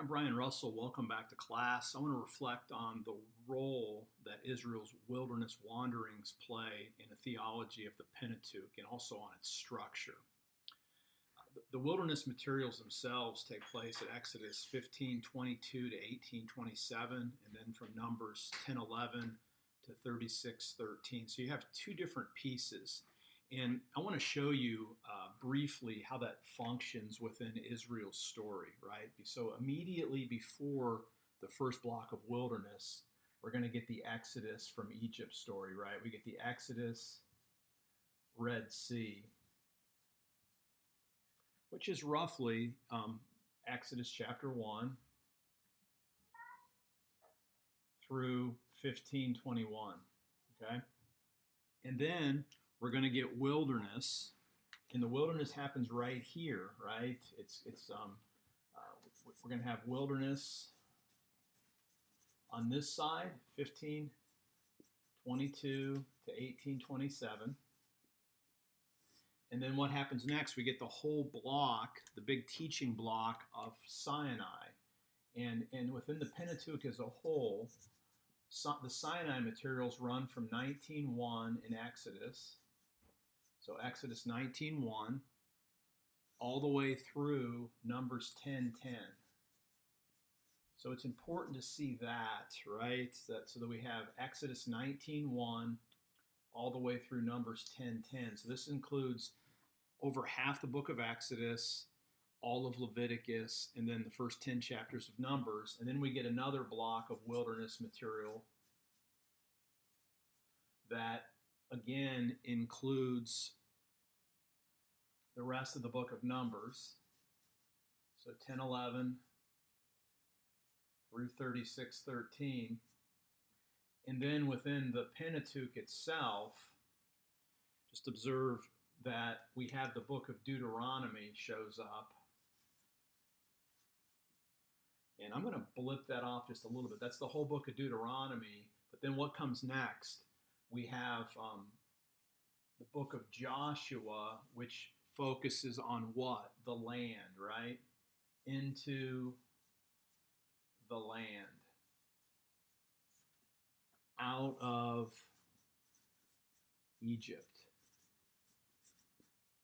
I'm Brian Russell. Welcome back to class. I want to reflect on the role that Israel's wilderness wanderings play in the theology of the Pentateuch and also on its structure. The wilderness materials themselves take place at Exodus 15:22 to 18:27, and then from Numbers 10:11 to 36:13. So you have two different pieces. And I want to show you briefly how that functions within Israel's story, right? So immediately before the first block of wilderness, we're going to get the Exodus from Egypt story, right? We get the Exodus, Red Sea, which is roughly Exodus chapter 1 through 15:21, okay? And then we're going to get wilderness, and the wilderness happens right here, right? We're going to have wilderness on this side, 15:22 to 18:27. And then what happens next? We get the whole block, the big teaching block of Sinai. And within the Pentateuch as a whole, the Sinai materials run from 19:1 in Exodus. So Exodus 19:1 all the way through Numbers 10:10. So it's important to see that, right? So that we have Exodus 19:1 all the way through Numbers 10:10. So this includes over half the book of Exodus, all of Leviticus, and then the first 10 chapters of Numbers. And then we get another block of wilderness material that again includes the rest of the book of Numbers. So 10:11 through 36:13. And then within the Pentateuch itself, just observe that we have the book of Deuteronomy shows up. And I'm going to blip that off just a little bit. That's the whole book of Deuteronomy. But then what comes next? We have the book of Joshua, which focuses on what? The land, right? Into the land. Out of Egypt.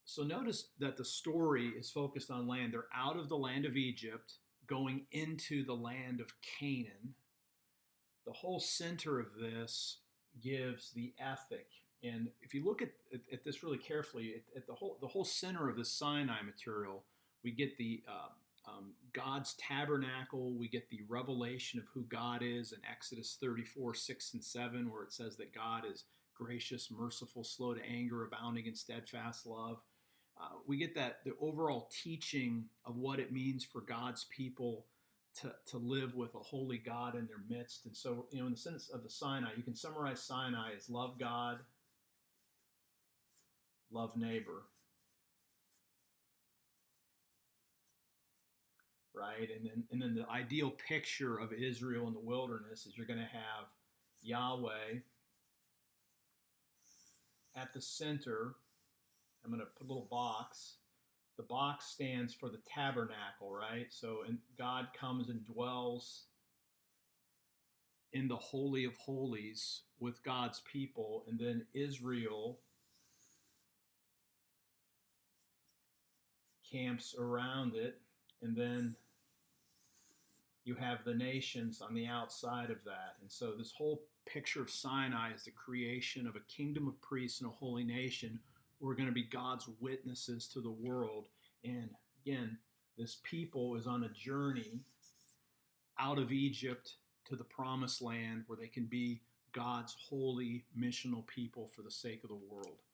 So notice that the story is focused on land. They're out of the land of Egypt, going into the land of Canaan. The whole center of this gives the ethic. And if you look at this really carefully, at the whole center of the Sinai material, we get the God's tabernacle. We get the revelation of who God is in Exodus 34:6 and 7, where it says that God is gracious, merciful, slow to anger, abounding in steadfast love. We get the overall teaching of what it means for God's people to live with a holy God in their midst. And so, in the sense of the Sinai, you can summarize Sinai as love God, love neighbor, right? And then the ideal picture of Israel in the wilderness is you're going to have Yahweh at the center. I'm going to put a little box. The box stands for the tabernacle, right? So and God comes and dwells in the Holy of Holies with God's people, and then Israel camps around it, and then you have the nations on the outside of that. And so this whole picture of Sinai is the creation of a kingdom of priests and a holy nation who are going to be God's witnesses to the world. And again, this people is on a journey out of Egypt to the promised land where they can be God's holy missional people for the sake of the world.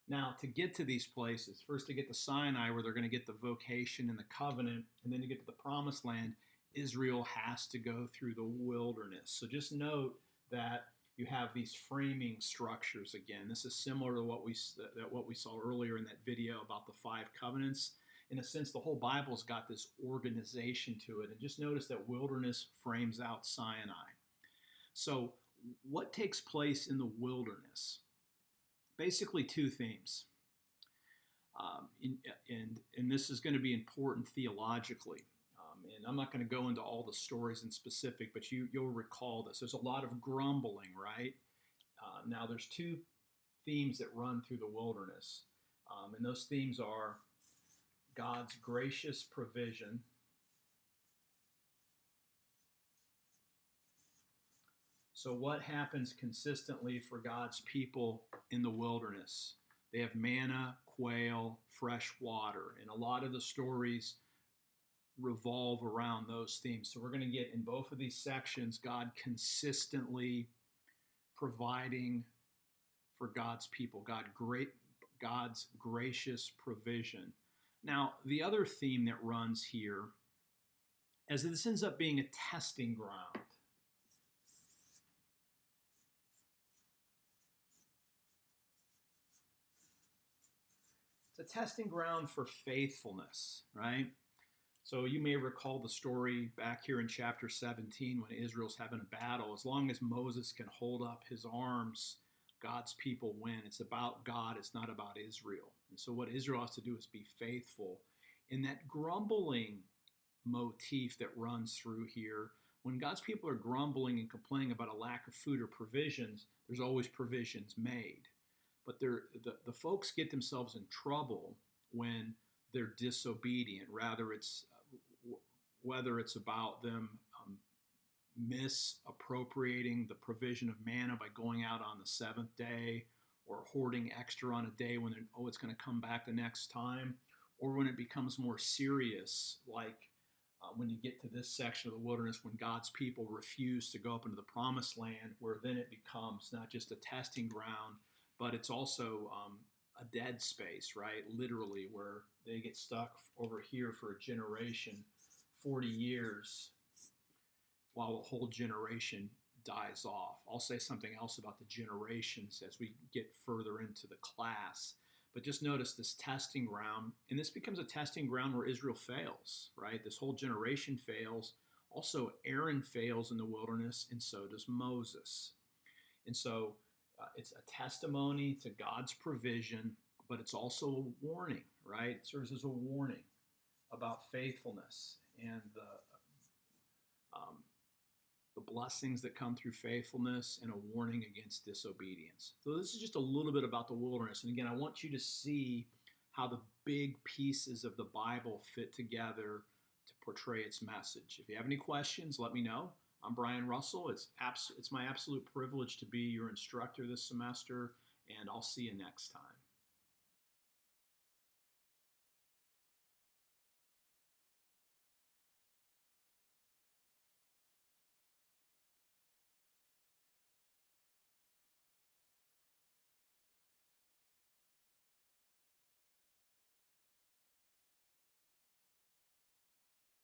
Now, to get to these places, first to get to Sinai, where they're going to get the vocation and the covenant, and then to get to the promised land, Israel has to go through the wilderness. So just note that you have these framing structures again. This is similar to what we saw earlier in that video about the 5 covenants. In a sense, the whole Bible's got this organization to it. And just notice that wilderness frames out Sinai. So what takes place in the wilderness? Basically 2 themes. And this is going to be important theologically. And I'm not going to go into all the stories in specific, but you'll recall this. There's a lot of grumbling, right? Now, there's two themes that run through the wilderness, and those themes are God's gracious provision. So, what happens consistently for God's people in the wilderness? They have manna, quail, fresh water, and a lot of the stories revolve around those themes. So, we're going to get in both of these sections God consistently providing for God's people, God's gracious provision. Now, the other theme that runs here, as this ends up being a testing ground. It's a testing ground for faithfulness, right? So you may recall the story back here in chapter 17 when Israel's having a battle. As long as Moses can hold up his arms, God's people win. It's about God, it's not about Israel. And so what Israel has to do is be faithful. In that grumbling motif that runs through here, when God's people are grumbling and complaining about a lack of food or provisions, there's always provisions made. But the folks get themselves in trouble when they're disobedient. Whether it's about them misappropriating the provision of manna by going out on the seventh day, or hoarding extra on a day when it's going to come back the next time, or when it becomes more serious, like when you get to this section of the wilderness, when God's people refuse to go up into the promised land, where then it becomes not just a testing ground, but it's also a dead space, right? Literally, where they get stuck over here for a generation, 40 years, while a whole generation dies off. I'll say something else about the generations as we get further into the class. But just notice this testing ground, and this becomes a testing ground where Israel fails, right? This whole generation fails. Also, Aaron fails in the wilderness, and so does Moses. And so it's a testimony to God's provision, but it's also a warning, right? It serves as a warning about faithfulness and the blessings that come through faithfulness, and a warning against disobedience. So this is just a little bit about the wilderness. And again, I want you to see how the big pieces of the Bible fit together to portray its message. If you have any questions, let me know. I'm Brian Russell. It's my absolute privilege to be your instructor this semester, and I'll see you next time.